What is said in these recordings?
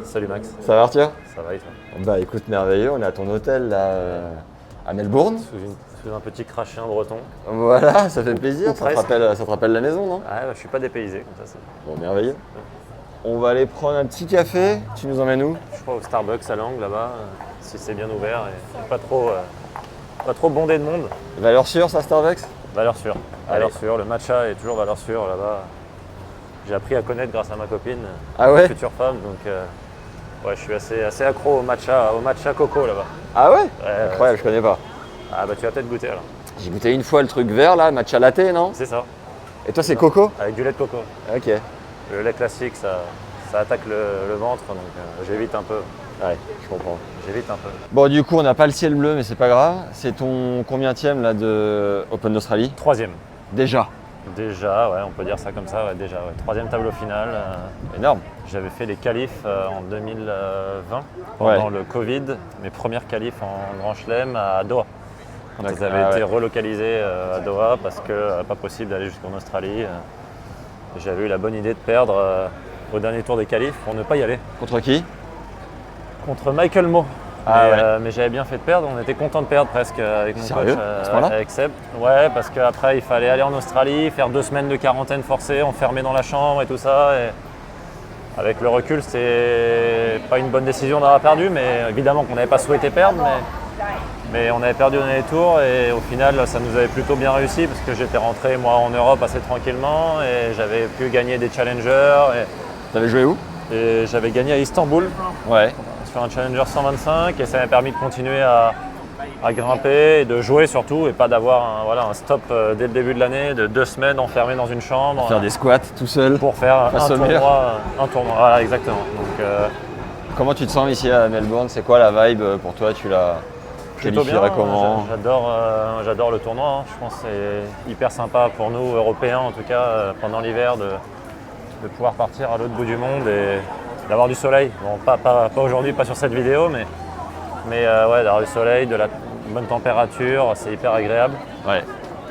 Salut Max. Ça va Arthur? Ça va et toi? Bah écoute, merveilleux, on est à ton hôtel là à Melbourne. Sous un petit crachin breton. Voilà, ça fait plaisir, presque. ça te rappelle la maison, non? Ah, je suis pas dépaysé comme ça. Bon, merveilleux. On va aller prendre un petit café, tu nous emmènes où? Je crois au Starbucks à Langles là-bas, si c'est bien ouvert et pas trop bondé de monde. Valeur sûre ça, Starbucks? Valeur sûre. Allez. Valeur sûre. Le matcha est toujours valeur sûre là-bas. J'ai appris à connaître grâce à ma copine, Ah ouais? future femme, donc ouais, je suis assez accro au matcha coco là-bas. Ah ouais? Ouais, Incroyable, je connais pas. Ah bah tu vas peut-être goûter alors. J'ai goûté une fois le truc vert là, matcha latte, non? C'est ça, Et toi c'est coco? avec du lait de coco. Ok. Le lait classique, ça attaque le ventre, donc j'évite un peu. Ouais, je comprends. J'évite un peu. Bon du coup on n'a pas le ciel bleu mais c'est pas grave. C'est ton combienième là de Open d'Australie? Troisième. Déjà. Déjà, ouais, on peut dire ça comme ça, ouais, déjà. Ouais. Troisième tableau final. Énorme. J'avais fait les qualifs en 2020, pendant le Covid, mes premières qualifs en Grand Chelem à Doha. Quand ils avaient été relocalisés à Doha parce que pas possible d'aller jusqu'en Australie. J'avais eu la bonne idée de perdre au dernier tour des qualifs pour ne pas y aller. Contre qui? Contre Michael Moe. Mais j'avais bien fait de perdre, on était content de perdre presque avec mon Sérieux coach, à ce point-là? avec Seb. Ouais, parce qu'après il fallait aller en Australie, faire 2 semaines de quarantaine forcée, enfermé dans la chambre et tout ça. Et avec le recul, c'était pas une bonne décision d'avoir perdu, mais évidemment qu'on n'avait pas souhaité perdre, mais on avait perdu au dernier tour et au final ça nous avait plutôt bien réussi parce que j'étais rentré moi en Europe assez tranquillement et j'avais pu gagner des challengers. T'avais joué où? Et j'avais gagné à Istanbul. Ouais. Sur un Challenger 125 et ça m'a permis de continuer à grimper et de jouer surtout et pas d'avoir un stop dès le début de l'année de 2 semaines enfermé dans une chambre. Faire des squats tout seul. Pour faire face au mur. un tournoi. Voilà, exactement. Donc, Comment tu te sens ici à Melbourne? C'est quoi la vibe pour toi? Tu la plutôt bien. qualifierais comment? J'adore le tournoi. Hein. Je pense que c'est hyper sympa pour nous, Européens en tout cas, pendant l'hiver de pouvoir partir à l'autre bout du monde et d'avoir du soleil. Bon, pas aujourd'hui, pas sur cette vidéo, mais ouais, d'avoir du soleil, de la bonne température, c'est hyper agréable. Ouais.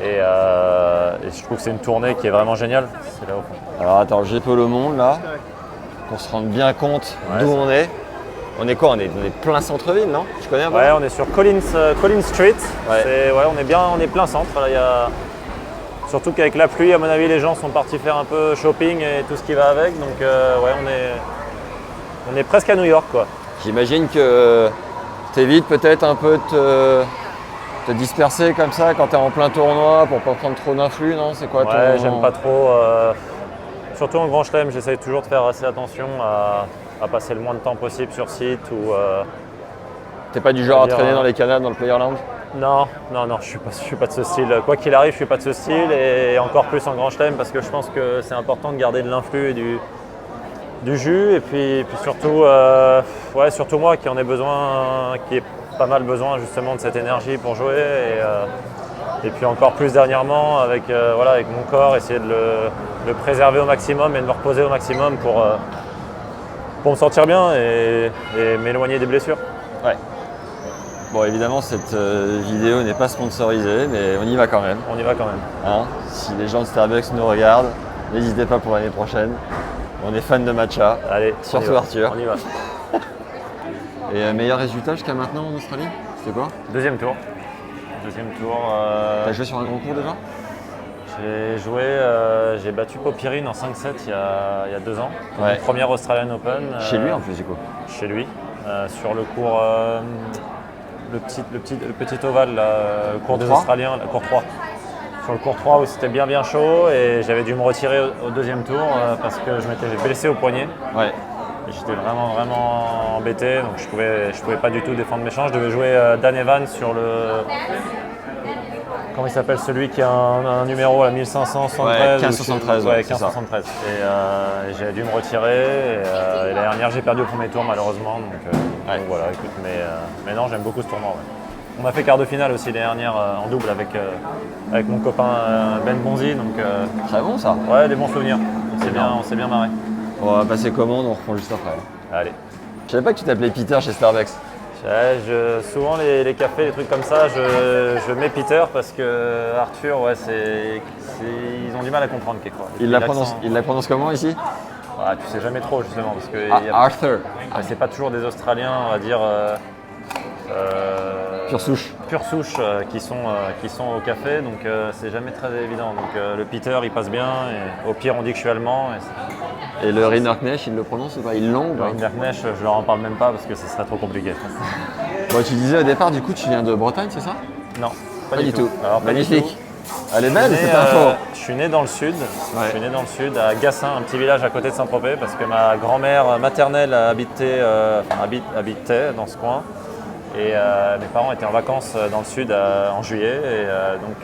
Et je trouve que c'est une tournée qui est vraiment géniale. C'est là au fond. Alors attends, j'ai peu le monde là, qu'on se rende bien compte d'où on est. On est quoi? On est plein centre-ville, non? Tu connais un peu? Ouais, on est sur Collins Street. Ouais. On est plein centre. Là, surtout qu'avec la pluie, à mon avis, les gens sont partis faire un peu shopping et tout ce qui va avec. Donc ouais, on est presque à New York, quoi. J'imagine que t'évites peut-être un peu de te disperser comme ça quand t'es en plein tournoi pour pas prendre trop d'influx, non? C'est quoi ton... Ouais, j'aime pas trop. Surtout en Grand Chelem, j'essaye toujours de faire assez attention à passer le moins de temps possible sur site. T'es pas du genre à dire, traîner dans les canapes dans le player lounge? Non, je suis pas de ce style. Quoi qu'il arrive, je suis pas de ce style et encore plus en Grand Chelem parce que je pense que c'est important de garder de l'influx et du jus et puis surtout, surtout moi qui en ai besoin, qui ai pas mal besoin justement de cette énergie pour jouer et puis encore plus dernièrement avec mon corps, essayer de le préserver au maximum et de me reposer au maximum pour me sentir bien et m'éloigner des blessures. Ouais. Bon, évidemment, cette vidéo n'est pas sponsorisée, mais on y va quand même. On y va quand même. Hein, si les gens de Starbucks nous regardent, n'hésitez pas pour l'année prochaine. On est fan de matcha. Allez, surtout on Arthur. On y va. Et meilleur résultat jusqu'à maintenant en Australie? C'était quoi? Deuxième tour. T'as joué sur un grand cours déjà? J'ai battu Popirine en 5-7 il y a 2 ans. Ouais. Première Australian Open. Chez lui en plus du coup. Chez lui. Sur le cours, le petit ovale, le cours des 3? Australiens, le cours 3. Sur le cours 3 où c'était bien chaud et j'avais dû me retirer au deuxième tour parce que je m'étais blessé au poignet. Ouais. Et j'étais vraiment embêté, donc je pouvais pas du tout défendre mes chances. Je devais jouer Dan Evans sur le... Comment il s'appelle celui qui a un numéro à 1573? Ouais, 1573. Ouais, Ouais, 1573. Et j'avais dû me retirer. Et l'année dernière, j'ai perdu au premier tour malheureusement. Donc voilà, écoute, mais non, j'aime beaucoup ce tournoi. Ouais. On a fait quart de finale aussi l'année dernière en double avec mon copain Ben Bonzi. Donc, Très bon ça. ouais, des bons souvenirs. On s'est bien marré. Bon, on va passer commande, on reprend juste après. Allez. Je savais pas que tu t'appelais Peter chez Starbucks. Souvent les cafés, les trucs comme ça, je mets Peter parce que Arthur, ouais, ils ont du mal à comprendre quelquefois. Il la prononce comment ici? Ah, tu sais jamais trop justement parce que Arthur, c'est pas toujours des Australiens, on va dire, pure souche. pure souche qui sont au café, donc c'est jamais très évident. Donc le Peter il passe bien, et au pire on dit que je suis allemand. Et le Rinderknecht, ils le prononcent ou pas? Ils l'ont ou Le pas? Rinderknecht, je leur en parle même pas parce que ce serait trop compliqué. Bon, tu disais au départ, du coup, tu viens de Bretagne, c'est ça? Non, Pas du tout. Alors, pas du Magnifique. tout. Elle est belle Je suis né, cette info. je suis né dans le sud. Ouais. Je suis né dans le sud, à Gassin, un petit village à côté de Saint-Tropez, parce que ma grand-mère maternelle habitait dans ce coin. Et mes parents étaient en vacances dans le sud en juillet, et donc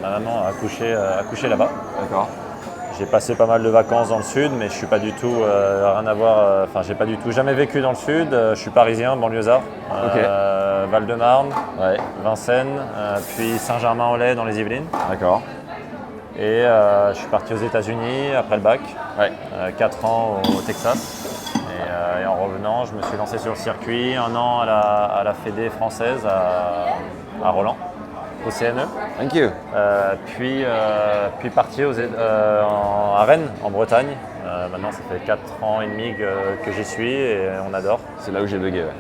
ma maman a accouché là-bas. D'accord. J'ai passé pas mal de vacances dans le sud, mais je suis pas du tout rien à voir. Enfin, j'ai pas du tout jamais vécu dans le sud. Je suis parisien, banlieusard, Ok. Val-de-Marne, Ouais. Vincennes, puis Saint-Germain-en-Laye dans les Yvelines. D'accord. Et je suis parti aux États-Unis après le bac, Ouais. 4 ans au Texas. Et en revenant, je me suis lancé sur le circuit, 1 an à la Fédé française à Roland, au CNE. Thank you. Puis parti à Rennes, en Bretagne. Maintenant, ça fait 4 ans et demi que j'y suis et on adore. C'est là où j'ai bugué. Ouais.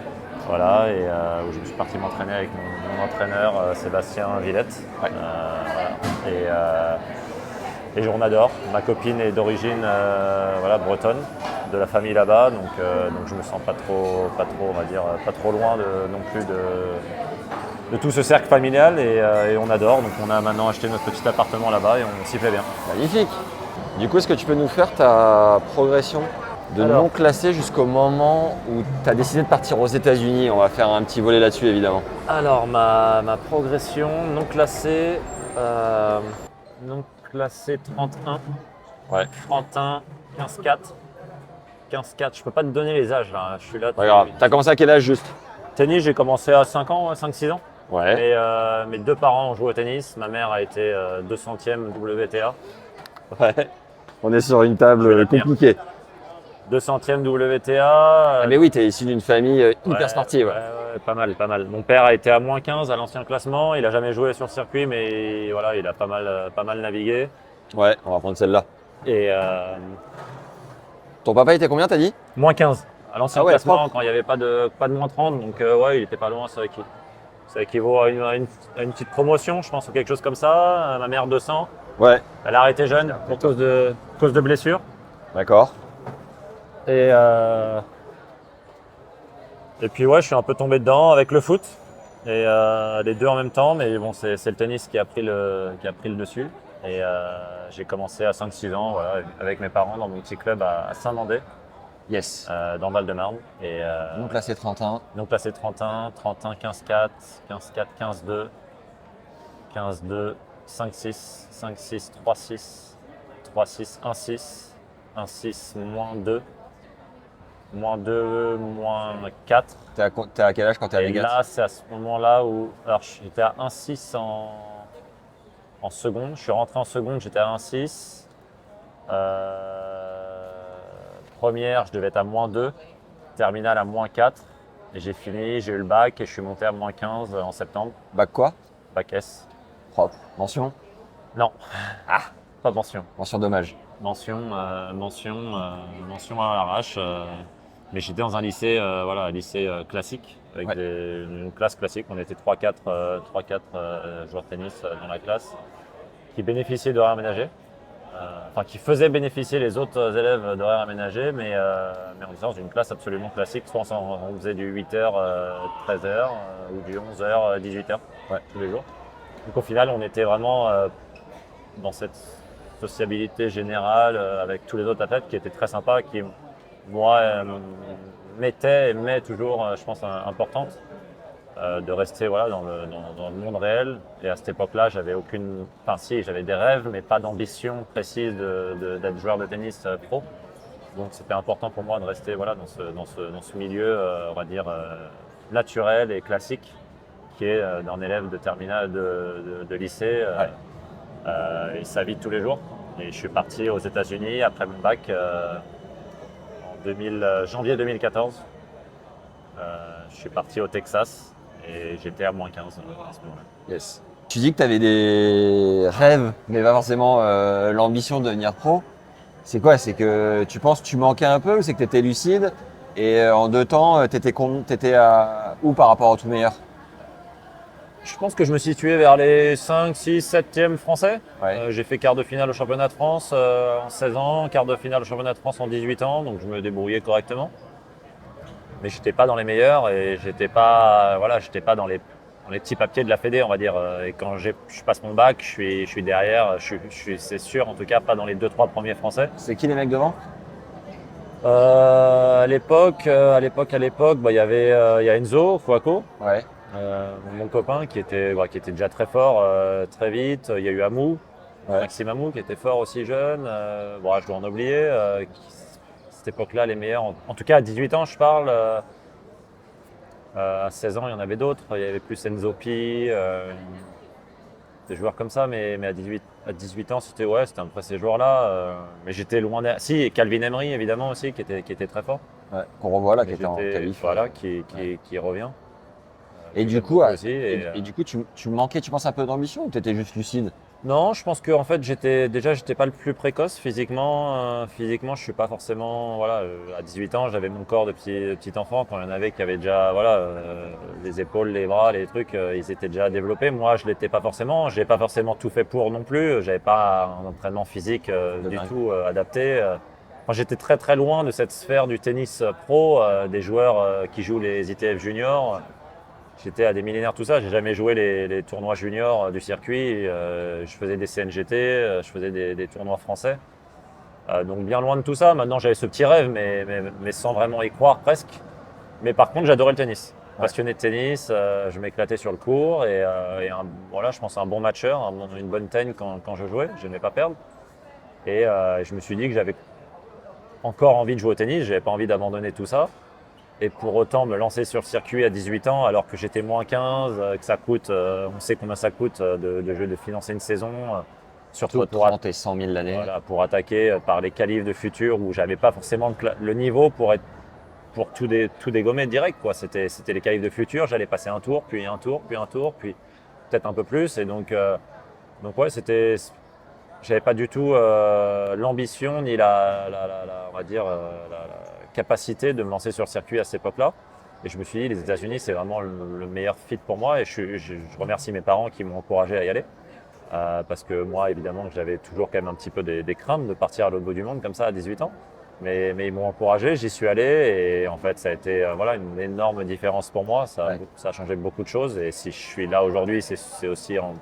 Voilà, et où je suis parti m'entraîner avec mon entraîneur Sébastien Villette. Ouais. Voilà. Et on adore. Ma copine est d'origine bretonne, de la famille là-bas, donc je me sens pas trop, on va dire, pas trop loin non plus de tout ce cercle familial et on adore. Donc on a maintenant acheté notre petit appartement là-bas et on s'y plaît bien. Magnifique. Du coup, est-ce que tu peux nous faire ta progression de non classé jusqu'au moment où tu as décidé de partir aux États-Unis? On va faire un petit volet là-dessus, évidemment. Alors ma progression non classée 31. Ouais. 31, 15-4. 15-4, je peux pas te donner les âges là, je suis là. Pas grave. T'as commencé à quel âge juste? Tennis, j'ai commencé à 5 ans, 5-6 ans. Ouais. Et mes 2 parents ont joué au tennis. Ma mère a été 200e WTA. Ouais. On est sur une table compliquée. 200e WTA. Ah mais oui, tu es issu d'une famille hyper Ouais, sportive. ouais, pas mal, pas mal. Mon père a été à moins 15 à l'ancien classement. Il a jamais joué sur circuit, mais voilà, il a pas mal navigué. Ouais, on va prendre celle-là. Et Ton papa était combien, t'as dit? moins 15 à l'ancien Ah ouais, classement propre. quand il n'y avait pas de moins 30. Donc ouais, il était pas loin, ça équivaut à une petite promotion, je pense, ou quelque chose comme ça. Ma mère 200. Ouais. Elle a arrêté jeune pour cause de blessure. D'accord. Et puis ouais, je suis un peu tombé dedans avec le foot et les deux en même temps, mais bon, c'est le tennis qui a pris le dessus. Et j'ai commencé à 5-6 ans, voilà, avec mes parents dans mon petit club à Saint-Mandé, Yes. dans le Val-de-Marne. Et Donc là, c'est 31. donc là c'est 31, 15-4, 15-4, 15-2, 15-2, 5-6, 5-6, 3-6, 3-6, 1-6, 1-6, -2. -2, -4. T'es à quel âge quand t'es à Et Vegas? là, c'est à ce moment-là où. Alors, j'étais à 1,6 en seconde. Je suis rentré en seconde, j'étais à 1,6. Première, je devais être à -2. Terminale à -4. Et j'ai fini, j'ai eu le bac et je suis monté à -15 en septembre. Bac quoi? Bac S. Propre. Mention? Non. Ah, pas de mention. Mention dommage. Mention à l'arrache. Mais j'étais dans un lycée, un lycée classique, avec Ouais. une classe classique. On était 3-4 joueurs de tennis dans la classe, qui bénéficiaient d'horaires aménagés. Qui faisaient bénéficier les autres élèves d'horaires aménagés, mais on était dans une classe absolument classique. Soit on faisait du 8h, 13h, ou du 11h, 18h, tous les jours. Donc au final, on était vraiment dans cette sociabilité générale avec tous les autres athlètes qui étaient très sympas, qui, moi, m'étaient et m'est toujours, je pense, importante de rester dans le monde réel. Et à cette époque-là, j'avais j'avais des rêves, mais pas d'ambition précise d'être joueur de tennis pro. Donc c'était important pour moi de rester dans ce milieu, on va dire, naturel et classique, qui est d'un élève de terminale de lycée. Et sa vie de tous les jours. Et je suis parti aux États-Unis après mon bac en janvier 2014. Je suis parti au Texas et j'étais à -15 à ce moment-là. Yes. Tu dis que tu avais des rêves, mais pas forcément l'ambition de devenir pro. C'est quoi? C'est que tu penses que tu manquais un peu ou c'est que tu étais lucide? Et en 2 temps, tu étais à où par rapport au tout meilleur? Je pense que je me situais vers les 5, 6, 7e français. Ouais. J'ai fait quart de finale au championnat de France en 16 ans, quart de finale au championnat de France en 18 ans, donc je me débrouillais correctement. Mais j'étais pas dans les meilleurs et j'étais pas dans les petits papiers de la Fédé, on va dire. Et quand je passe mon bac, je suis derrière, c'est sûr, en tout cas pas dans les 2-3 premiers français. C'est qui les mecs devant? À l'époque, bah, il y a Enzo Kouako, Ouais. mon copain qui était déjà très fort très vite. Il y a eu Amou, Ouais. Maxime Amou qui était fort aussi jeune. Bon, je dois en oublier. Cette époque-là, les meilleurs, en tout cas à 18 ans, je parle. À 16 ans, il y en avait d'autres. Il y avait plus Enzo Pi, des joueurs comme ça. Mais à 18 ans, c'était un peu ces joueurs-là. Mais j'étais loin derrière. Si, et Calvin Emery, évidemment, aussi, qui était très fort. Ouais. Qu'on revoit là, qui Mais était en qualif. Voilà, qui revient. Et Que du j'aime coup, beaucoup aussi, et du coup, tu manquais, tu penses, un peu d'ambition ou tu étais juste lucide? Non, je pense que en fait j'étais pas le plus précoce physiquement. Physiquement, je suis pas forcément à 18 ans, j'avais mon corps de petit enfant quand il y en avait qui avaient déjà les épaules, les bras, les trucs, ils étaient déjà développés. Moi, je l'étais pas forcément. J'ai pas forcément tout fait pour non plus. J'avais pas un entraînement physique du dingue. tout adapté. Enfin, j'étais très très loin de cette sphère du tennis pro, des joueurs qui jouent les ITF juniors. J'étais à des millénaires, tout ça. J'ai jamais joué les tournois juniors du circuit. Je faisais des CNGT, je faisais des tournois français. Donc bien loin de tout ça. Maintenant, j'avais ce petit rêve, mais sans vraiment y croire presque. Mais par contre, j'adorais le tennis. Passionné de tennis, je m'éclatais sur le court je pense un bon matcheur, une bonne teigne quand je jouais. Je n'aimais pas perdre. Et je me suis dit que j'avais encore envie de jouer au tennis. J'avais pas envie d'abandonner tout ça. Et pour autant me lancer sur le circuit à 18 ans alors que j'étais moins 15, que ça coûte, on sait combien ça coûte de financer une saison, Surtout 30 et 100 000 l'année. pour attaquer par les qualifs de futur où j'avais pas forcément le niveau pour tout dégommer direct, quoi. C'était les qualifs de futur, j'allais passer un tour, puis un tour, puis un tour, puis peut-être un peu plus. Et donc j'avais pas du tout l'ambition ni on va dire, la capacité de me lancer sur le circuit à cette époque-là. Et je me suis dit, les États-Unis, c'est vraiment le meilleur fit pour moi. Et je remercie mes parents qui m'ont encouragé à y aller. Parce que moi, évidemment, j'avais toujours quand même un petit peu des craintes de partir à l'autre bout du monde comme ça à 18 ans. Mais ils m'ont encouragé, j'y suis allé. Et en fait, ça a été une énorme différence pour moi. Ça a changé beaucoup de choses. Et si je suis là aujourd'hui, c'est aussi en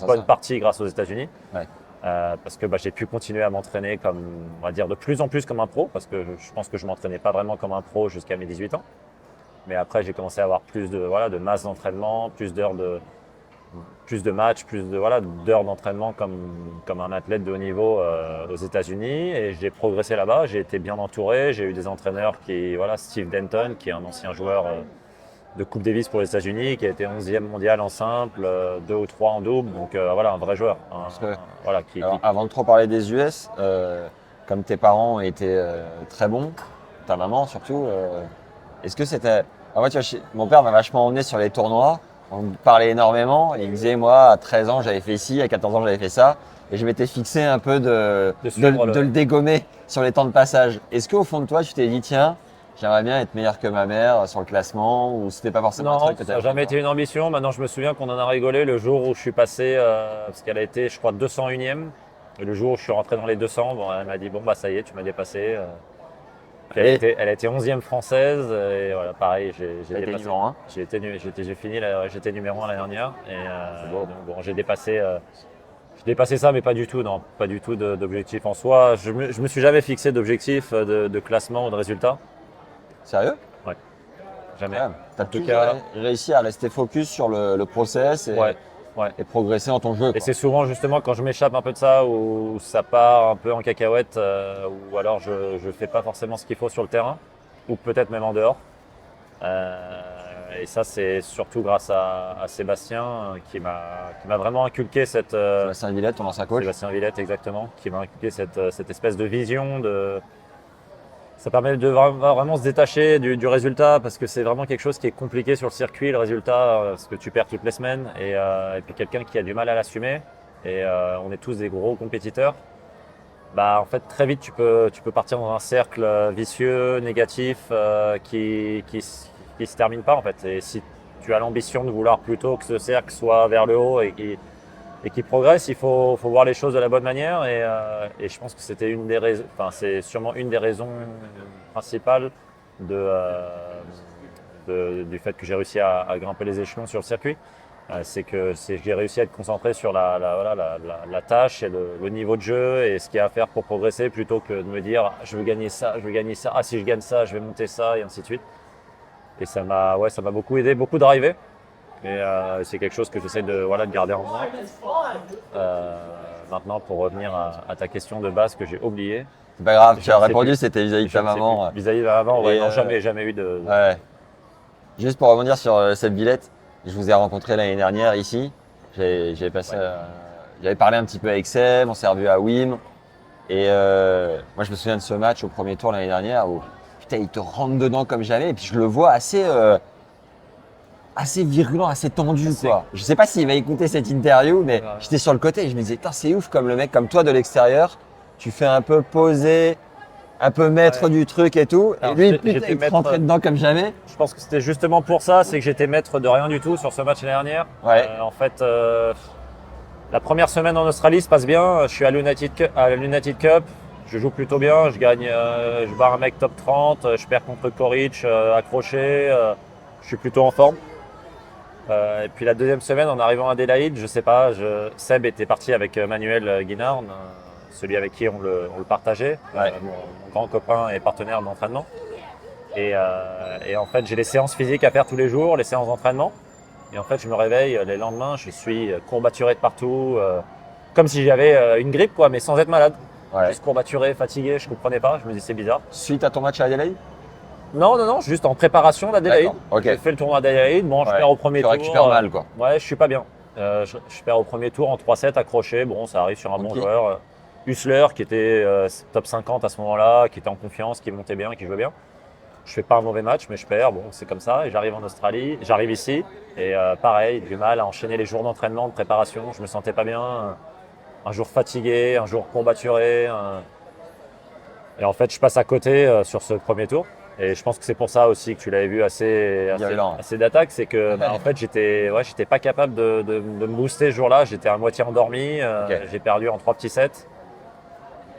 bonne partie grâce aux États-Unis. Ouais. Parce que j'ai pu continuer à m'entraîner comme, on va dire, de plus en plus comme un pro, parce que je pense que je m'entraînais pas vraiment comme un pro jusqu'à mes 18 ans. Mais après, j'ai commencé à avoir plus de masse d'entraînement, plus de matchs, d'heures d'entraînement comme un athlète de haut niveau aux États-Unis. Et j'ai progressé là-bas, j'ai été bien entouré, j'ai eu des entraîneurs Steve Denton, qui est un ancien joueur de Coupe Davis pour les États-Unis, qui a été 11e mondial en simple, 2 ou 3 en double, donc un vrai joueur. Avant de trop parler des US, comme tes parents ont été très bons, ta maman surtout, est-ce que c'était... En fait, tu vois, mon père m'a vachement emmené sur les tournois, on parlait énormément, et il disait, moi, à 13 ans, j'avais fait ci, à 14 ans, j'avais fait ça, et je m'étais fixé un peu de le dégommer sur les temps de passage. Est-ce qu'au fond de toi, tu t'es dit, tiens, j'aimerais bien être meilleur que ma mère sur le classement, ou c'était pas forcément un truc que tu ça n'a jamais été une ambition. Maintenant, je me souviens qu'on en a rigolé le jour où je suis passé, parce qu'elle a été, je crois, 201e. Et le jour où je suis rentré dans les 200, elle m'a dit, bon, bah ça y est, tu m'as dépassé. Elle a été 11e française, et voilà, pareil, j'ai été numéro 1. J'étais numéro 1 l'année dernière. Et donc, bon, j'ai dépassé ça, mais pas du tout d'objectif en soi. Je me suis jamais fixé d'objectif de classement ou de résultat. Sérieux? Ouais. Jamais. Tu as toujours réussi à rester focus sur le process et progresser dans ton jeu. Et c'est souvent justement quand je m'échappe un peu de ça, où ça part un peu en cacahuète, ou alors je ne fais pas forcément ce qu'il faut sur le terrain, ou peut-être même en dehors. Et ça, c'est surtout grâce à Sébastien qui m'a vraiment inculqué cette... Sébastien Villette, ton ancien coach. Sébastien Villette, exactement, qui m'a inculqué cette espèce de vision Ça permet de vraiment se détacher du résultat, parce que c'est vraiment quelque chose qui est compliqué sur le circuit, le résultat, parce que tu perds toutes les semaines, et puis quelqu'un qui a du mal à l'assumer. Et on est tous des gros compétiteurs. Bah, en fait, très vite, tu peux partir dans un cercle vicieux, négatif, qui se termine pas, en fait. Et si tu as l'ambition de vouloir plutôt que ce cercle soit vers le haut et qui progresse, faut voir les choses de la bonne manière. Et je pense que c'était une des raisons, enfin, c'est sûrement une des raisons principales du fait que j'ai réussi à grimper les échelons sur le circuit. C'est que j'ai réussi à être concentré sur voilà, la tâche et le niveau de jeu et ce qu'il y a à faire pour progresser plutôt que de me dire je veux gagner ça, je veux gagner ça, ah si je gagne ça, je vais monter ça et ainsi de suite. Et ça m'a beaucoup aidé, beaucoup drivé. Et c'est quelque chose que j'essaie de garder en moi. Maintenant, pour revenir à ta question de base que j'ai oubliée. C'est pas grave, tu as répondu, c'était vis-à-vis de ta maman. Vis-à-vis de ma maman, ouais, Et, non, jamais eu de. Ouais. Juste pour rebondir sur cette Villette, je vous ai rencontré l'année dernière ici. J'avais parlé un petit peu avec Seb, on s'est revu à Wim. Et moi, je me souviens de ce match au premier tour l'année dernière où putain, il te rentre dedans comme jamais. Et puis je le vois assez virulent, assez tendu, quoi. Je sais pas s'il va écouter cette interview, mais j'étais sur le côté et je me disais, putain, c'est ouf comme le mec, comme toi de l'extérieur, tu fais un peu poser, un peu maître du truc et tout. Alors, et lui, putain, il te rentrait dedans comme jamais. Je pense que c'était justement pour ça, c'est que j'étais maître de rien du tout sur ce match l'année dernière. Ouais. En fait, la première semaine en Australie se passe bien. Je suis à l'United Cup. Je joue plutôt bien. Je gagne, je bats un mec top 30. Je perds contre Coric, accroché. Je suis plutôt en forme. Et puis la deuxième semaine, en arrivant à Adélaïde, je sais pas, Seb était parti avec Manuel Guinard, celui avec qui on le partageait, mon grand copain et partenaire d'entraînement. Et en fait, j'ai les séances physiques à faire tous les jours, les séances d'entraînement. Et en fait, je me réveille les lendemains, je suis courbaturé de partout, comme si j'avais une grippe, quoi, mais sans être malade. Ouais. Juste courbaturé, fatigué, je comprenais pas, je me dis c'est bizarre. Suite à ton match à Adélaïde? Non, juste en préparation d'Adélaïde. Okay. J'ai fait le tournoi d'Adélaïde, bon, je perds au premier tour. Tu récupères mal, quoi. Ouais, je suis pas bien. Je perds au premier tour en 3-7 accroché, bon, ça arrive sur un bon joueur. Hussler, qui était top 50 à ce moment-là, qui était en confiance, qui montait bien, qui jouait bien. Je fais pas un mauvais match, mais je perds, bon, c'est comme ça. Et j'arrive en Australie, j'arrive ici, et pareil, du mal à enchaîner les jours d'entraînement, de préparation. Je me sentais pas bien. Un jour fatigué, un jour courbaturé. Et en fait, je passe à côté sur ce premier tour. Et je pense que c'est pour ça aussi que tu l'avais vu assez d'attaque, c'est que en fait j'étais pas capable de me booster ce jour-là, j'étais à moitié endormi, j'ai perdu en 3 petits sets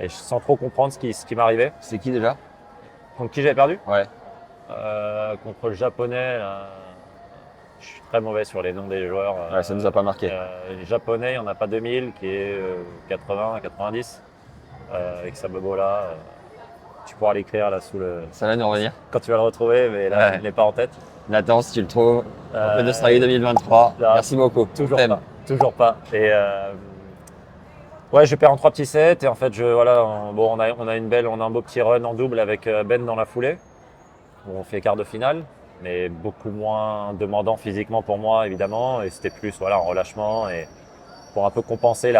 et sans trop comprendre ce qui m'arrivait. C'est qui déjà? Contre qui j'avais perdu? Ouais. Contre le japonais, là, je suis très mauvais sur les noms des joueurs. Ouais, ça nous a pas marqué. Les japonais, il n'y en a pas 2000, qui est 80, 90, avec Sabobola. Tu pourras l'écrire là sous le. Ça va nous revenir. Quand tu vas le retrouver, mais là, il n'est pas en tête. Nathan, si tu le trouves, en d'Australie 2023. Là, merci beaucoup. Toujours pas. Et ouais, je perds en 3 petits sets et en fait, on a un beau petit run en double avec Ben dans la foulée. On fait quart de finale, mais beaucoup moins demandant physiquement pour moi évidemment, et c'était plus en relâchement et pour un peu compenser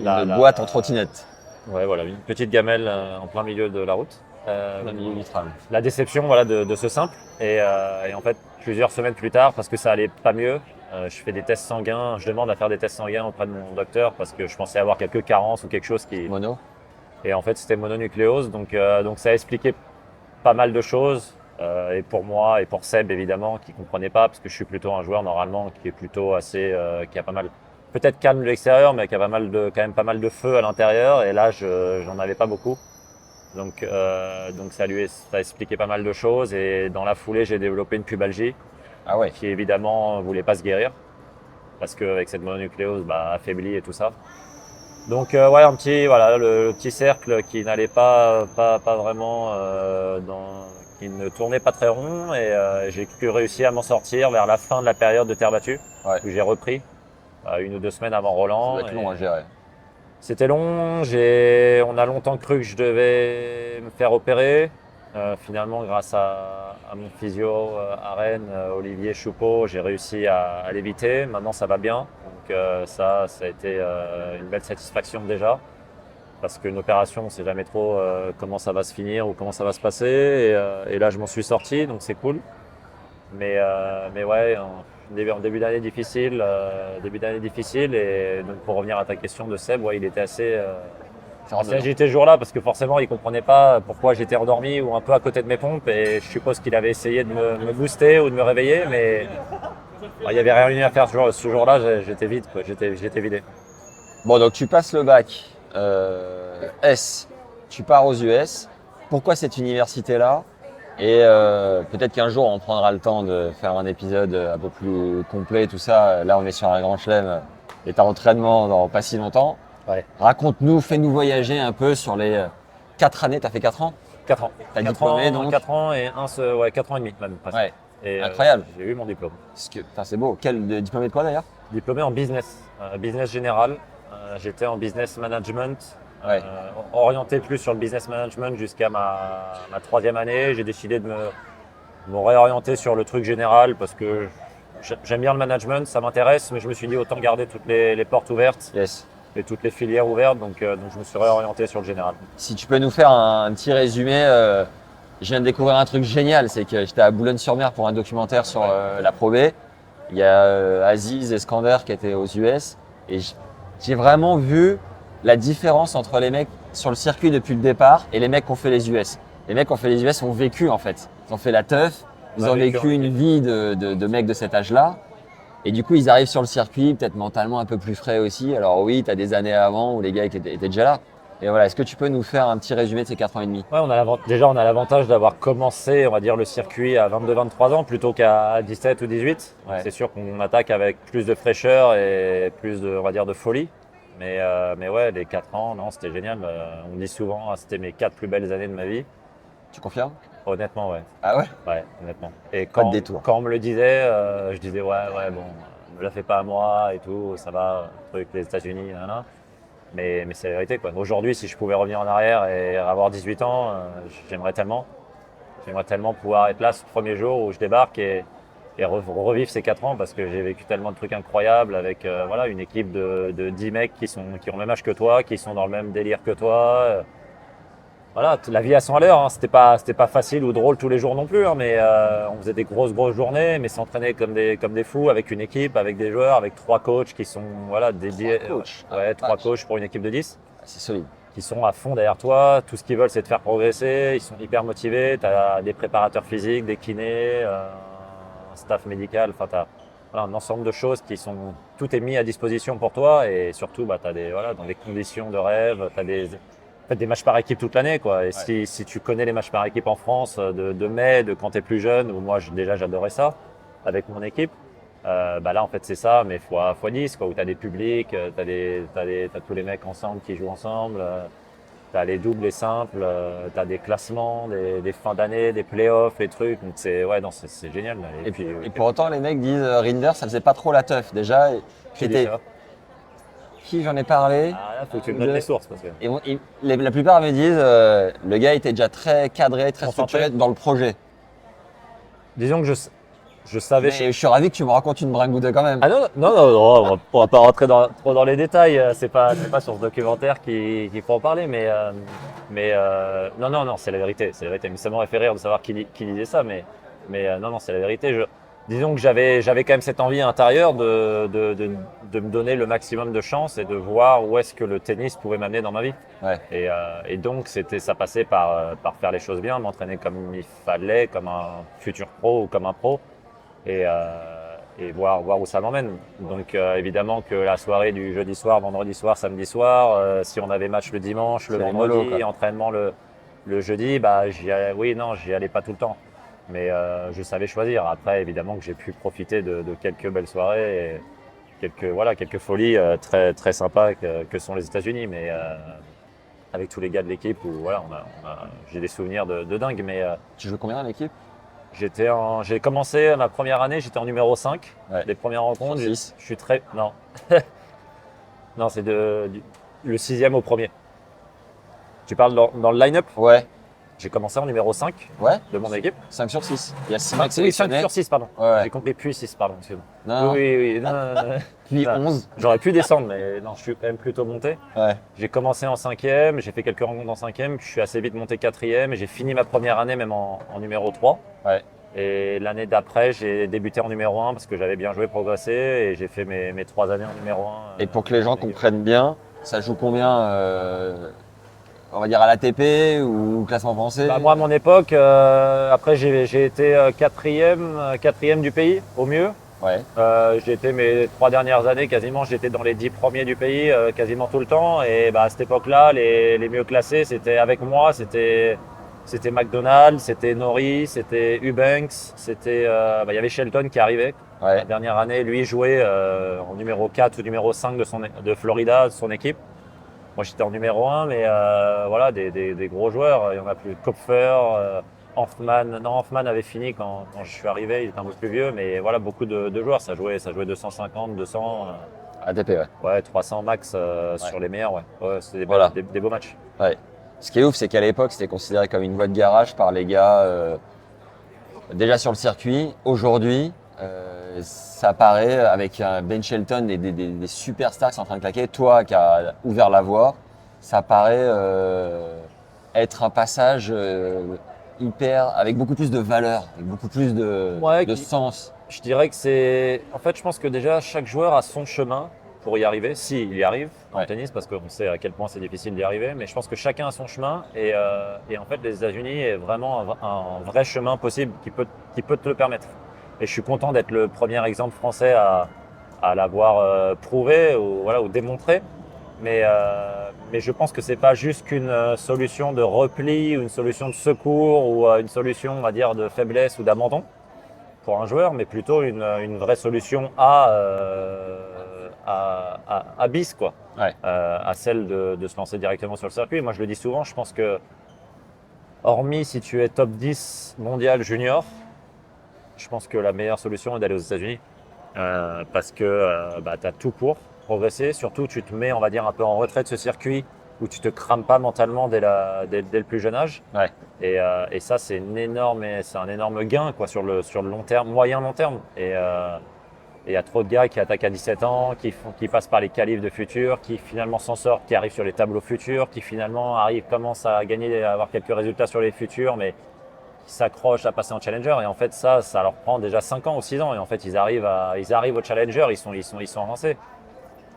une boîte en trottinette. Ouais, voilà, une petite gamelle en plein milieu de la route. Milieu la déception de ce simple. Et en fait, plusieurs semaines plus tard, parce que ça allait pas mieux, je fais des tests sanguins. Je demande à faire des tests sanguins auprès de mon docteur parce que je pensais avoir quelques carences ou quelque chose qui. Mono. Et en fait, c'était mononucléose. Donc ça a expliqué pas mal de choses. Et pour moi et pour Seb évidemment, qui comprenait pas, parce que je suis plutôt un joueur normalement qui est plutôt assez, qui a pas mal. Peut-être calme de l'extérieur, mais qui a quand même pas mal de feu à l'intérieur. Et là, j'en avais pas beaucoup. Donc ça a expliqué pas mal de choses. Et dans la foulée, j'ai développé une pubalgie. Ah ouais. Qui évidemment voulait pas se guérir. Parce qu'avec cette mononucléose, affaiblie et tout ça. Donc le petit cercle qui n'allait pas vraiment, qui ne tournait pas très rond. Et j'ai réussi à m'en sortir vers la fin de la période de terre battue. Ouais. Où j'ai repris. 1 ou 2 semaines avant Roland. Ça va être long à gérer. C'était long, on a longtemps cru que je devais me faire opérer. Finalement, grâce à mon physio à Rennes, Olivier Choupeau, j'ai réussi à l'éviter. Maintenant, ça va bien. Donc ça a été une belle satisfaction déjà. Parce qu'une opération, on ne sait jamais trop comment ça va se finir ou comment ça va se passer. Et là, je m'en suis sorti, donc c'est cool. Mais ouais, début d'année difficile, et donc pour revenir à ta question de Seb, ouais, il était assez agité ce jour-là parce que forcément il comprenait pas pourquoi j'étais endormi ou un peu à côté de mes pompes et je suppose qu'il avait essayé de me booster ou de me réveiller, mais il y avait rien eu à faire ce jour-là, j'étais vide, quoi. J'étais vidé. Bon, donc tu passes le bac S, tu pars aux US. Pourquoi cette université-là? Et peut-être qu'un jour on prendra le temps de faire un épisode un peu plus complet, tout ça. Là, on est sur un grand chelem et t'as entraînement dans pas si longtemps. Ouais. Raconte-nous, fais-nous voyager un peu sur les 4 années. T'as fait 4 ans? 4 ans. T'as diplômé donc? 4 ans et 4 ans et demi même. Presque. Ouais. Et, incroyable. J'ai eu mon diplôme. C'est beau. Diplômé de quoi d'ailleurs? Diplômé en business, business général. J'étais en business management. Ouais. Orienté plus sur le business management jusqu'à ma 3e année. J'ai décidé de me réorienter sur le truc général parce que j'aime bien le management, ça m'intéresse, mais je me suis dit autant garder toutes les portes ouvertes Yes. et toutes les filières ouvertes, donc je me suis réorienté sur le général. Si tu peux nous faire un petit résumé, je viens de découvrir un truc génial, c'est que j'étais à Boulogne-sur-Mer pour un documentaire sur la Pro B. Il y a Aziz et Skander qui étaient aux US et j'ai vraiment vu la différence entre les mecs sur le circuit depuis le départ et les mecs qui ont fait les US. Les mecs qui ont fait les US ont vécu en fait. Ils ont fait la teuf, ils ont vécu une vie de mecs de cet âge-là. Et du coup, ils arrivent sur le circuit, peut-être mentalement un peu plus frais aussi. Alors oui, tu as des années avant où les gars étaient déjà là. Et voilà, est-ce que tu peux nous faire un petit résumé de ces 4 ans et demi? Ouais, on a l'avantage d'avoir commencé, on va dire, le circuit à 22-23 ans plutôt qu'à 17 ou 18. Ouais. C'est sûr qu'on attaque avec plus de fraîcheur et plus de, on va dire, de folie. Mais ouais, les 4 ans, non, c'était génial. On dit souvent, c'était mes 4 plus belles années de ma vie. Tu confirmes? Honnêtement, ouais. Ah ouais? Ouais, honnêtement. Et Pas de détour. quand on me le disait, je disais ouais, bon, me la fais pas à moi et tout, ça va, truc, les États-Unis, nanana. Mais c'est la vérité, quoi. Aujourd'hui, si je pouvais revenir en arrière et avoir 18 ans, j'aimerais tellement. J'aimerais tellement pouvoir être là ce premier jour où je débarque et revivre ces 4 ans parce que j'ai vécu tellement de trucs incroyables avec voilà, une équipe de 10 mecs qui ont le même âge que toi, qui sont dans le même délire que toi. Voilà, la vie à 100 à l'heure, hein. C'était pas facile ou drôle tous les jours non plus, hein, mais on faisait des grosses journées, mais s'entraîner comme des fous avec une équipe, avec des joueurs, avec 3 coachs qui sont voilà, dédiés. 3 coachs. Ouais, 3 coachs pour une équipe de 10. C'est solide. Qui sont à fond derrière toi. Tout ce qu'ils veulent, c'est te faire progresser. Ils sont hyper motivés. Tu as des préparateurs physiques, des kinés, un staff médical. Enfin, tu as voilà, un ensemble de choses tout est mis à disposition pour toi. Et surtout, tu as dans des conditions de rêve. Tu as des matchs par équipe toute l'année, quoi. Et Ouais. si tu connais les matchs par équipe en France de mai, de quand tu es plus jeune, ou moi déjà j'adorais ça avec mon équipe. Là en fait c'est ça, mais fois 10, quoi, où tu as des publics, t'as tous les mecs ensemble qui jouent ensemble, tu as les doubles, les simples, tu as des classements, des fins d'année, des playoffs, les trucs, donc c'est génial. Et pour autant, les mecs disent Rinder, ça faisait pas trop la teuf. Déjà, qui j'en ai parlé? Ah là, faut que tu me donnes les sources. Parce que... La plupart me disent le gars était déjà très cadré, très structuré dans le projet. Disons que je savais. Mais je suis ravi que tu me racontes une bringoudée quand même. Ah non, on va pas rentrer trop dans les détails. C'est pas sur ce documentaire qu'il faut en parler, mais non, c'est la vérité. C'est la vérité. Mais ça m'aurait fait rire de savoir qui disait ça, mais non, c'est la vérité. Disons que j'avais quand même cette envie intérieure de me donner le maximum de chance et de voir où est-ce que le tennis pouvait m'amener dans ma vie. Ouais. Et donc ça passait par faire les choses bien, m'entraîner comme il fallait, comme un futur pro ou comme un pro. Et voir où ça m'emmène. Donc évidemment que la soirée du jeudi soir, vendredi soir, samedi soir, si on avait match le dimanche, le vendredi, entraînement le jeudi, j'y allais pas tout le temps. Mais je savais choisir. Après, évidemment que j'ai pu profiter de quelques belles soirées et quelques folies très, très sympas que sont les États-Unis. Mais avec tous les gars de l'équipe, où j'ai des souvenirs de dingue. Mais tu joues combien dans l'équipe? J'ai commencé ma première année, j'étais en numéro 5 des premières rencontres. Je suis très. Non. Non, c'est le 6e au premier. Tu parles dans le line-up? Ouais. J'ai commencé en numéro 5 de mon équipe. 5 sur 6. Il y a 6 mecs 5 sélectionnés. sur 6, pardon. Ouais. J'ai compris, puis 6, pardon. Non. Oui. Non. Puis 11. J'aurais pu descendre, mais non, je suis quand même plutôt monté. Ouais. J'ai commencé en 5e, j'ai fait quelques rencontres en 5e, je suis assez vite monté 4e et j'ai fini ma première année même en numéro 3. Ouais. Et l'année d'après, j'ai débuté en numéro 1 parce que j'avais bien joué, progressé et j'ai fait mes 3 années en numéro 1. Et pour que les gens comprennent bien, ça joue combien on va dire à l'ATP ou au classement français? Bah, moi, à mon époque, après, j'ai été quatrième du pays, au mieux. Ouais. J'ai été mes 3 dernières années, quasiment, j'étais dans les 10 premiers du pays, quasiment tout le temps. Et bah, à cette époque-là, les mieux classés, c'était avec moi, c'était McDonald's, c'était Norrie, c'était Eubanks, il y avait Shelton qui arrivait. Ouais. La dernière année, lui jouait en numéro 4 ou numéro 5 de Florida, de son équipe. Moi, j'étais en numéro 1, mais voilà, des gros joueurs. Il y en a plus. Kopfer, Hanfman. Non, Hanfman avait fini quand je suis arrivé. Il était un peu plus vieux, mais voilà, beaucoup de joueurs. Ça jouait 250, 200. ATP, ouais. Ouais, 300 max sur les meilleurs. Ouais, ouais c'était Voilà. des beaux matchs. Ouais. Ce qui est ouf, c'est qu'à l'époque, c'était considéré comme une voie de garage par les gars déjà sur le circuit. Aujourd'hui, ça paraît avec Ben Shelton et des superstars qui sont en train de claquer. Toi qui as ouvert la voie, ça paraît être un passage hyper avec beaucoup plus de valeur, avec beaucoup plus de sens. Je dirais que c'est. En fait, je pense que déjà, chaque joueur a son chemin pour y arriver, s'il y arrive en tennis, parce qu'on sait à quel point c'est difficile d'y arriver, mais je pense que chacun a son chemin et en fait, les États-Unis est vraiment un vrai chemin possible qui peut te le permettre. Et je suis content d'être le premier exemple français à l'avoir prouvé ou démontré. Mais je pense que c'est pas juste qu'une solution de repli ou une solution de secours ou une solution, on va dire, de faiblesse ou d'abandon pour un joueur, mais plutôt une vraie solution à bis, quoi. Ouais. À celle de se lancer directement sur le circuit. Moi, je le dis souvent, je pense que, hormis si tu es top 10 mondial junior, je pense que la meilleure solution est d'aller aux États-Unis. Parce que tu as tout pour progresser. Surtout, tu te mets, on va dire, un peu en retrait de ce circuit où tu te crames pas mentalement dès le plus jeune âge. Ouais. Et ça, c'est un énorme gain quoi, sur le long terme, moyen long terme. Et il y a trop de gars qui attaquent à 17 ans, qui passent par les qualifs de futur, qui finalement s'en sortent, qui arrivent sur les tableaux futurs, qui finalement commencent à gagner, à avoir quelques résultats sur les futurs, mais qui s'accrochent à passer en challenger. Et en fait, ça leur prend déjà 5 ans ou 6 ans. Et en fait, ils arrivent au challenger, ils sont avancés.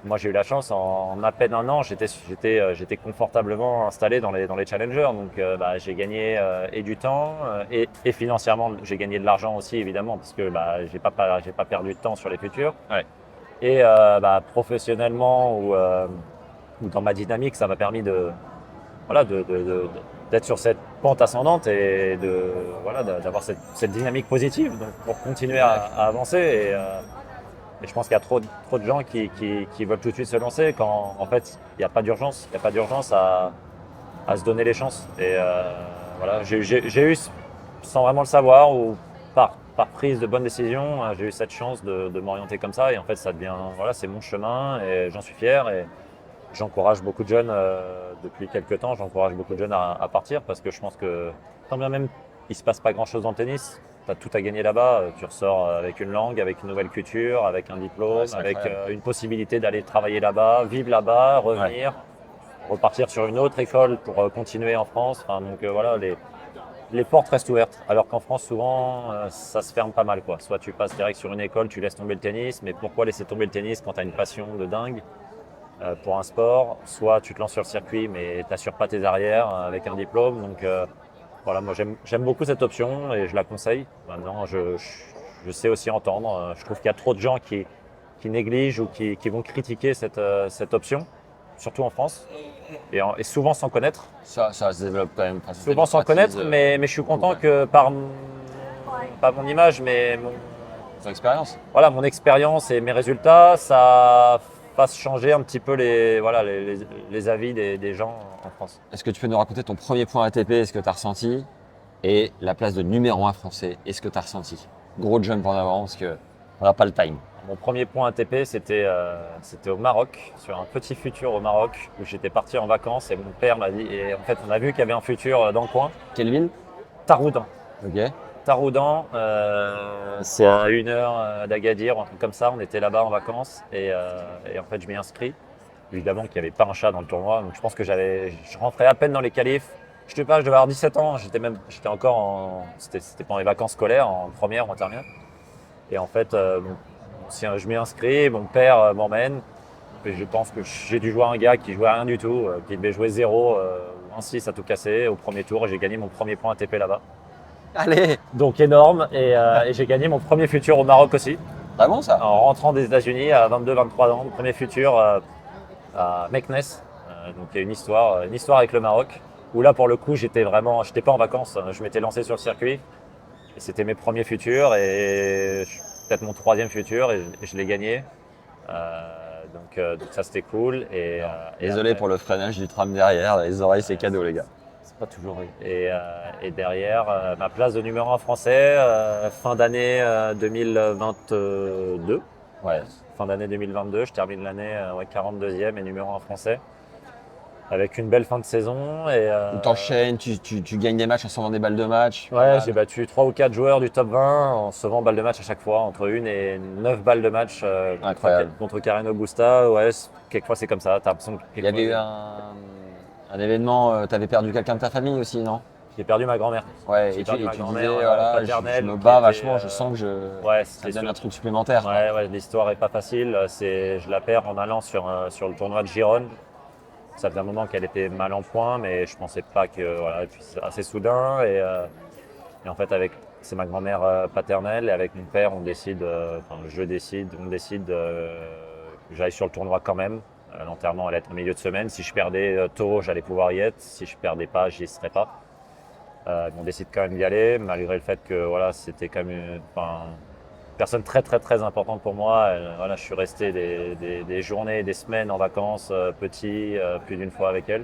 Moi, j'ai eu la chance, en à peine un an, j'étais confortablement installé dans les challengers. Donc, j'ai gagné et du temps et financièrement, j'ai gagné de l'argent aussi, évidemment, parce que j'ai pas perdu de temps sur les futurs. Ouais. Et professionnellement ou dans ma dynamique, ça m'a permis d'être sur cette pente ascendante et d'avoir cette dynamique positive donc, pour continuer à avancer. Et je pense qu'il y a trop de gens qui veulent tout de suite se lancer quand en fait il n'y a pas d'urgence. Il n'y a pas d'urgence à se donner les chances. Et voilà, j'ai eu, sans vraiment le savoir ou par prise de bonne décision, j'ai eu cette chance de m'orienter comme ça. Et en fait, ça devient, voilà, c'est mon chemin et j'en suis fier. Et j'encourage beaucoup de jeunes, depuis quelques temps, j'encourage beaucoup de jeunes à partir parce que je pense que tant bien même il ne se passe pas grand-chose dans le tennis, tu as tout à gagner là-bas. Tu ressors avec une langue, avec une nouvelle culture, avec un diplôme, avec une possibilité d'aller travailler là-bas, vivre là-bas, revenir, repartir sur une autre école pour continuer en France. Enfin, donc voilà, les portes restent ouvertes. Alors qu'en France, souvent, ça se ferme pas mal, quoi. Soit tu passes direct sur une école, tu laisses tomber le tennis, mais pourquoi laisser tomber le tennis quand tu as une passion de dingue pour un sport? Soit tu te lances sur le circuit, mais tu n'assures pas tes arrières avec un diplôme. Donc voilà, moi j'aime beaucoup cette option et je la conseille. Maintenant, je sais aussi entendre. Je trouve qu'il y a trop de gens qui négligent ou qui vont critiquer cette option, surtout en France, et souvent sans connaître. Ça se développe quand même. Souvent sans connaître, mais je suis content que pas mon image, mais ton expérience. Voilà, mon expérience et mes résultats, ça fasse changer un petit peu les avis des gens en France. Est-ce que tu peux nous raconter ton premier point ATP, est-ce que tu as ressenti, et la place de numéro 1 français, est-ce que tu as ressenti? Gros jump en avant parce qu'on n'a pas le time. Mon premier point ATP, c'était au Maroc, sur un petit futur au Maroc, où j'étais parti en vacances et mon père m'a dit, et en fait on a vu qu'il y avait un futur dans le coin. Quelle ville? Taroudan. Ok. Taroudan, c'est à 1 heure d'Agadir, un truc comme ça. On était là-bas en vacances et en fait je m'y inscris. Évidemment qu'il n'y avait pas un chat dans le tournoi, donc je pense que je rentrais à peine dans les qualifs. Je devais avoir 17 ans, j'étais encore c'était pendant les vacances scolaires, en première ou en terminale. Et en fait, je m'y inscris, mon père m'emmène. Et je pense que j'ai dû jouer à un gars qui jouait à rien du tout, qui devait jouer 0 ou 1-6 à tout casser au premier tour. Et j'ai gagné mon premier point ATP là-bas. Allez! Donc énorme. Et j'ai gagné mon premier futur au Maroc aussi. Très bon ça! En rentrant des États-Unis à 22-23 ans, mon premier futur à Meknes. Donc il y a une histoire avec le Maroc. Où là, pour le coup, j'étais pas en vacances. Je m'étais lancé sur le circuit. Et c'était mes premiers futurs et peut-être mon 3e futur et je l'ai gagné. Donc ça, c'était cool. Désolé après, pour le freinage du tram derrière. Les oreilles, c'est cadeau, les gars. C'est pas toujours vrai. Et derrière, ma place de numéro 1 français, fin d'année 2022. Ouais. Fin d'année 2022, je termine l'année 42e et numéro 1 français. Avec une belle fin de saison. Tu t'enchaînes, tu gagnes des matchs en sauvant des balles de match. Ouais, j'ai battu 3 ou 4 joueurs du top 20 en sauvant balles de match à chaque fois, entre 1 et 9 balles de match contre Karen Augusta. Ouais, quelquefois c'est comme ça. T'as l'impression que il y avait eu un événement, tu avais perdu quelqu'un de ta famille aussi, non? J'ai perdu ma grand-mère. Ouais, et tu disais, voilà, je me bats vachement, je sens que ça me donne un truc supplémentaire. Ouais, l'histoire est pas facile. Je la perds en allant sur le tournoi de Gironde. Ça faisait un moment qu'elle était mal en point, mais je pensais pas que voilà. Et puis c'est assez soudain et en fait c'est ma grand-mère paternelle et avec mon père on décide que j'aille sur le tournoi quand même. L'enterrement allait être en milieu de semaine. Si je perdais tôt, j'allais pouvoir y être. Si je perdais pas, j'y serais pas. On décide quand même d'y aller, malgré le fait que voilà, c'était quand même personne très très très importante pour moi. Voilà, je suis resté des journées, des semaines en vacances, petit, plus d'une fois avec elle.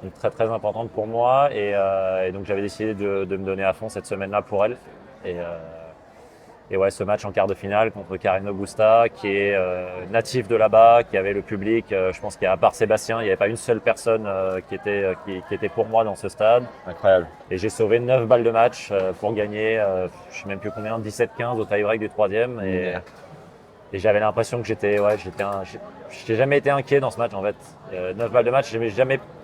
Donc très très importante pour moi et donc j'avais décidé de me donner à fond cette semaine-là pour elle. Et ouais, ce match en quart de finale contre Karen Augusta, qui est natif de là-bas, qui avait le public. Je pense qu'à part Sébastien, il n'y avait pas une seule personne qui était pour moi dans ce stade. Incroyable. Et j'ai sauvé 9 balles de match pour gagner, je ne sais même plus combien, 17-15 au tie-break du 3e. Et j'avais l'impression que j'ai jamais été inquiet dans ce match en fait. 9 balles de match, j'ai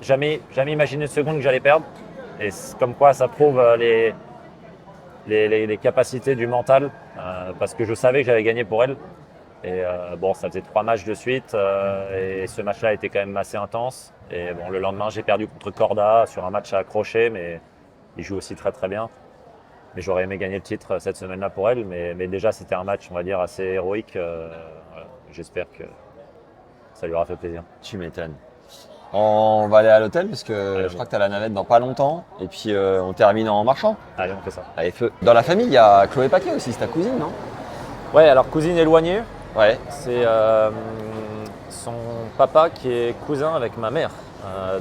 jamais imaginé une seconde que j'allais perdre. Et comme quoi ça prouve les capacités du mental, parce que je savais que j'avais gagné pour elle. Et ça faisait 3 matchs de suite et ce match-là était quand même assez intense. Et bon, le lendemain, j'ai perdu contre Corda sur un match à accrocher, mais il joue aussi très très bien. Mais j'aurais aimé gagner le titre cette semaine-là pour elle, mais déjà c'était un match, on va dire, assez héroïque. Voilà. J'espère que ça lui aura fait plaisir. Tu m'étonnes. On va aller à l'hôtel parce que je crois que tu as la navette dans pas longtemps. Et puis on termine en marchant. Allez, on fait ça. Allez, feu. Dans la famille, il y a Chloé Paquet aussi, c'est ta cousine, non? Ouais, alors cousine éloignée. Ouais. C'est son papa qui est cousin avec ma mère.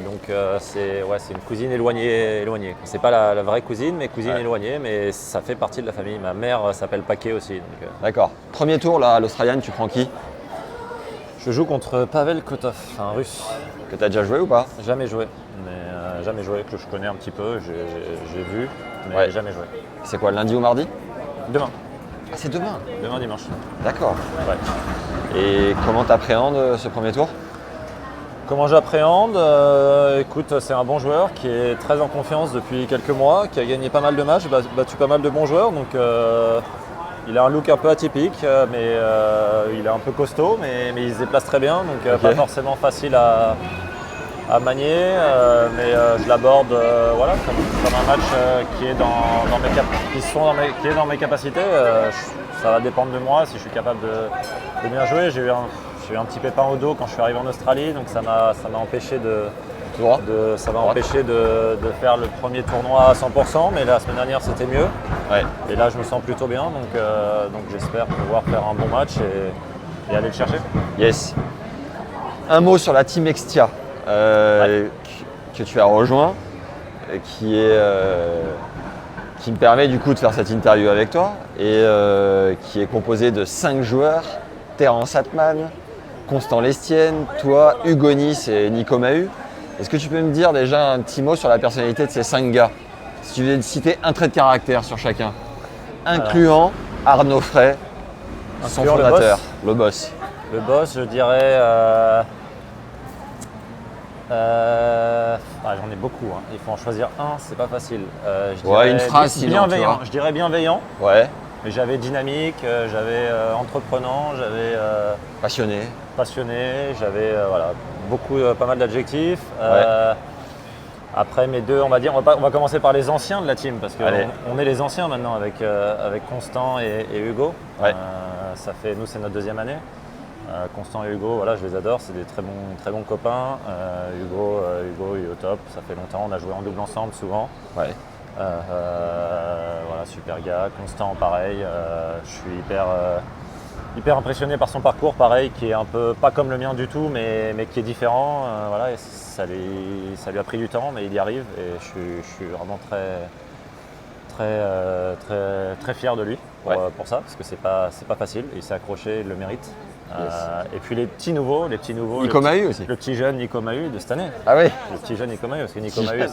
Donc c'est une cousine éloignée. C'est pas la vraie cousine, mais cousine éloignée, mais ça fait partie de la famille. Ma mère s'appelle Paquet aussi. D'accord. Premier tour là, à l'Australienne, tu prends qui? Je joue contre Pavel Kotov, un russe. Que tu as déjà joué ou pas? Jamais joué, que je connais un petit peu, j'ai vu, mais jamais joué. C'est quoi, lundi ou mardi? Demain. Ah, c'est demain? Demain, dimanche. D'accord. Ouais. Et comment tu appréhendes ce premier tour? Comment j'appréhende? Écoute, c'est un bon joueur qui est très en confiance depuis quelques mois, qui a gagné pas mal de matchs, battu pas mal de bons joueurs. Donc, il a un look un peu atypique, mais il est un peu costaud, mais il se déplace très bien. Donc, pas forcément facile à manier. Mais je l'aborde comme un match qui est dans mes capacités. Ça va dépendre de moi si je suis capable de bien jouer. J'ai eu un petit pépin au dos quand je suis arrivé en Australie, donc ça m'a empêché de faire le premier tournoi à 100%, mais la semaine dernière c'était mieux. Ouais. Et là je me sens plutôt bien, donc j'espère pouvoir faire un bon match et aller le chercher. Yes. Un mot sur la team Extia que tu as rejoint, qui me permet du coup de faire cette interview avec toi et qui est composé de 5 joueurs: Terence Atman, Constant Lestienne, toi, Hugo Nice et Nico Mahut. Est-ce que tu peux me dire déjà un petit mot sur la personnalité de ces 5 gars? Si tu devais citer un trait de caractère sur chacun, incluant Arnaud Frey, son fondateur, le boss. Le boss, je dirais J'en ai beaucoup, hein. Il faut en choisir un, c'est pas facile. Une phrase sinon, bienveillant, je dirais bienveillant. Ouais. Mais j'avais dynamique, j'avais entreprenant, j'avais Passionné, j'avais beaucoup, pas mal d'adjectifs. Ouais. Après mes deux, on va commencer par les anciens de la team parce Allez. qu'on est les anciens maintenant avec Constant et Hugo. Ouais. Nous c'est notre deuxième année. Constant et Hugo, voilà, je les adore, c'est des très bons copains. Hugo il est au top, ça fait longtemps, on a joué en double ensemble souvent. Ouais. Voilà, super gars. Constant, pareil. Je suis hyper impressionné par son parcours, pareil, qui est un peu pas comme le mien du tout, mais qui est différent. Voilà, et ça lui a pris du temps, mais il y arrive. Et je suis vraiment très fier de lui pour ça, parce que c'est pas facile. Il s'est accroché, il le mérite. Yes. Et puis les petits nouveaux. Nico Mahut aussi. Le petit jeune Nico Mahut de cette année. Ah oui. Le petit jeune Nico Mahut, parce que Nico Mahut,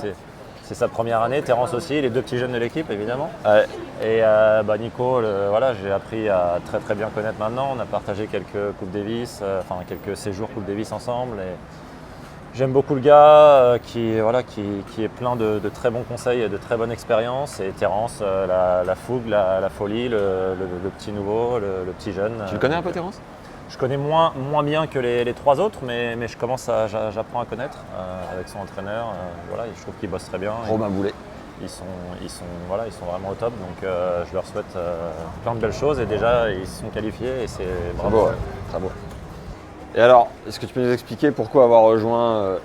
c'est sa première année. Terence aussi, les deux petits jeunes de l'équipe, évidemment. Ouais. Et Nico, j'ai appris à très bien connaître maintenant. On a partagé quelques Coupes Davis, quelques séjours Coupe Davis ensemble. Et j'aime beaucoup le gars qui est plein de très bons conseils et de très bonne expérience. Et Terence, la fougue, la folie, le petit nouveau, le petit jeune. Tu le connais un peu, Terence ? Je connais moins bien que les trois autres, mais j'apprends à connaître avec son entraîneur. Je trouve qu'ils bossent très bien. Robin Boulet. Ils sont vraiment au top, donc je leur souhaite plein de belles choses et déjà ils se sont qualifiés et c'est bravo. Beau, ouais. Très beau. Et alors, est-ce que tu peux nous expliquer pourquoi avoir rejoint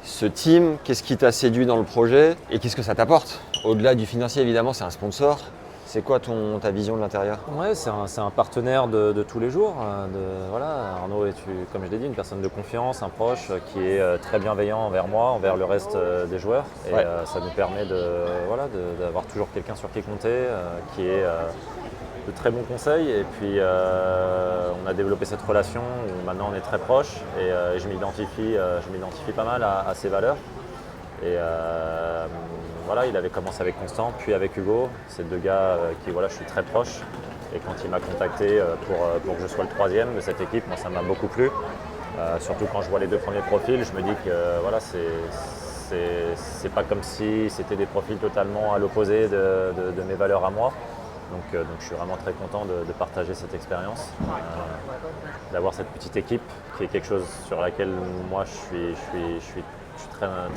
ce team ? Qu'est-ce qui t'a séduit dans le projet et qu'est-ce que ça t'apporte ? Au-delà du financier, évidemment, c'est un sponsor. C'est quoi ta vision de l'intérieur ? Ouais, c'est un partenaire de tous les jours. Arnaud est, comme je l'ai dit, une personne de confiance, un proche qui est très bienveillant envers moi, envers le reste des joueurs. Et ça nous permet d'avoir toujours quelqu'un sur qui compter, qui est de très bons conseils. Et puis on a développé cette relation où maintenant on est très proches et je m'identifie pas mal à ses valeurs. Et il avait commencé avec Constant, puis avec Hugo. C'est deux gars qui je suis très proche. Et quand il m'a contacté pour que je sois le troisième de cette équipe, moi ça m'a beaucoup plu. Surtout quand je vois les deux premiers profils, je me dis que c'est pas comme si c'était des profils totalement à l'opposé de mes valeurs à moi. Donc je suis vraiment très content de partager cette expérience, d'avoir cette petite équipe qui est quelque chose sur laquelle moi je suis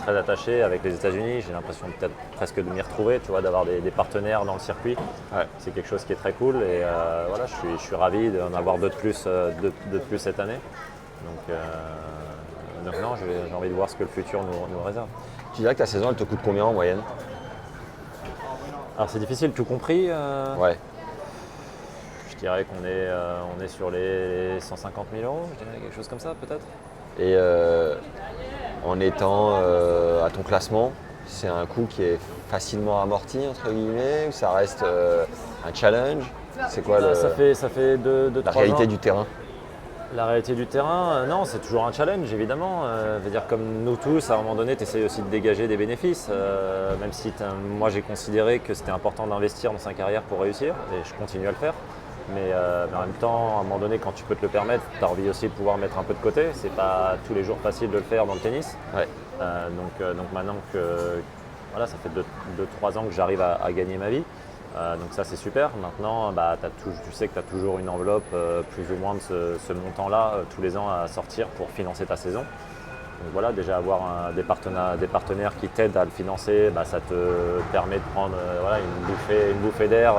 très attaché avec les États-Unis. J'ai l'impression peut-être presque de m'y retrouver, d'avoir des partenaires dans le circuit. Ouais. C'est quelque chose qui est très cool et je suis ravi d'en avoir deux de plus cette année. Donc non, j'ai envie de voir ce que le futur nous réserve. Tu dirais que ta saison, elle te coûte combien en moyenne ? Alors c'est difficile, tout compris. Ouais. Je dirais qu'on est sur les 150 000 €, je dirais quelque chose comme ça peut-être. Et en étant à ton classement, c'est un coût qui est facilement amorti entre guillemets ou ça reste un challenge ? C'est quoi ça fait la réalité du terrain ? La réalité du terrain, non, c'est toujours un challenge évidemment. Comme nous tous, à un moment donné, tu essayes aussi de dégager des bénéfices. Même si moi j'ai considéré que c'était important d'investir dans sa carrière pour réussir, et je continue à le faire. Mais en même temps, à un moment donné, quand tu peux te le permettre, tu as envie aussi de pouvoir mettre un peu de côté. C'est pas tous les jours facile de le faire dans le tennis. Ouais. Donc maintenant que ça fait 2-3 ans que j'arrive à gagner ma vie. Donc ça c'est super. Maintenant, tu sais que tu as toujours une enveloppe plus ou moins de ce montant-là tous les ans à sortir pour financer ta saison. Donc déjà avoir des partenaires qui t'aident à le financer, ça te permet de prendre une bouffée d'air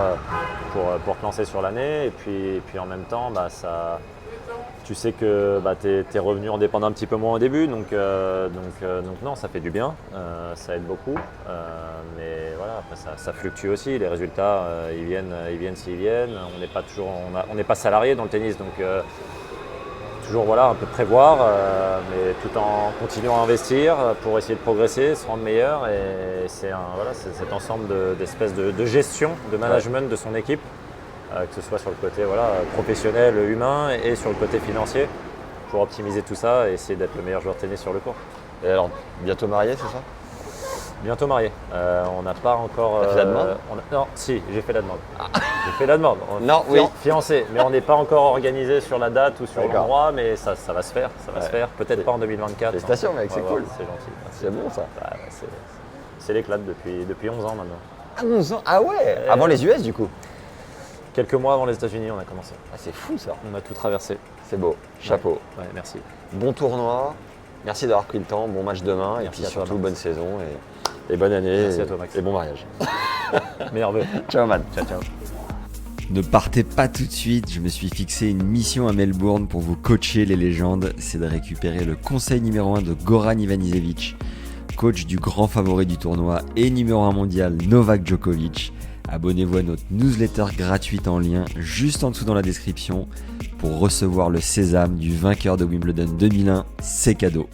pour te lancer sur l'année. Et puis en même temps, tu sais que tes revenus en dépendent un petit peu moins au début. Donc non, ça fait du bien, ça aide beaucoup. Mais après ça fluctue aussi. Les résultats, ils viennent s'ils viennent. On n'est pas salarié dans le tennis, donc toujours un peu prévoir, mais tout en continuant à investir pour essayer de progresser, se rendre meilleur. Et c'est cet ensemble d'espèces de gestion, de management de son équipe, que ce soit sur le côté professionnel, humain et sur le côté financier, pour optimiser tout ça et essayer d'être le meilleur joueur de tennis sur le court. Et alors, bientôt marié, c'est ça ? Bientôt marié. On n'a pas encore. T'as fait la demande Non, si, j'ai fait la demande. J'ai fait la demande. Non, oui. Fiancé, mais on n'est pas encore organisé sur la date ou sur D'accord. l'endroit, mais ça va se faire. Ça va se faire. Peut-être pas en 2024. Félicitations, mec, c'est cool. C'est gentil. Merci. C'est bon ça. Ouais, c'est l'éclate depuis 11 ans maintenant. Ah, 11 ans. Ah ouais. Avant les US du coup. Quelques mois avant les États-Unis, on a commencé. Ah, c'est fou ça. On a tout traversé. C'est beau. Chapeau. Ouais, merci. Bon tournoi. Merci d'avoir pris le temps. Bon match demain. Merci et puis à toi, surtout, Max. bonne saison et bonne année. Merci à toi, Max. Et bon mariage. Meilleurs vœux. Ciao, man. Ciao, ciao. Ne partez pas tout de suite, je me suis fixé une mission à Melbourne pour vous coacher les légendes, c'est de récupérer le conseil numéro 1 de Goran Ivanisevic, coach du grand favori du tournoi et numéro 1 mondial Novak Djokovic. Abonnez-vous à notre newsletter gratuite en lien juste en dessous dans la description pour recevoir le sésame du vainqueur de Wimbledon 2001, c'est cadeau.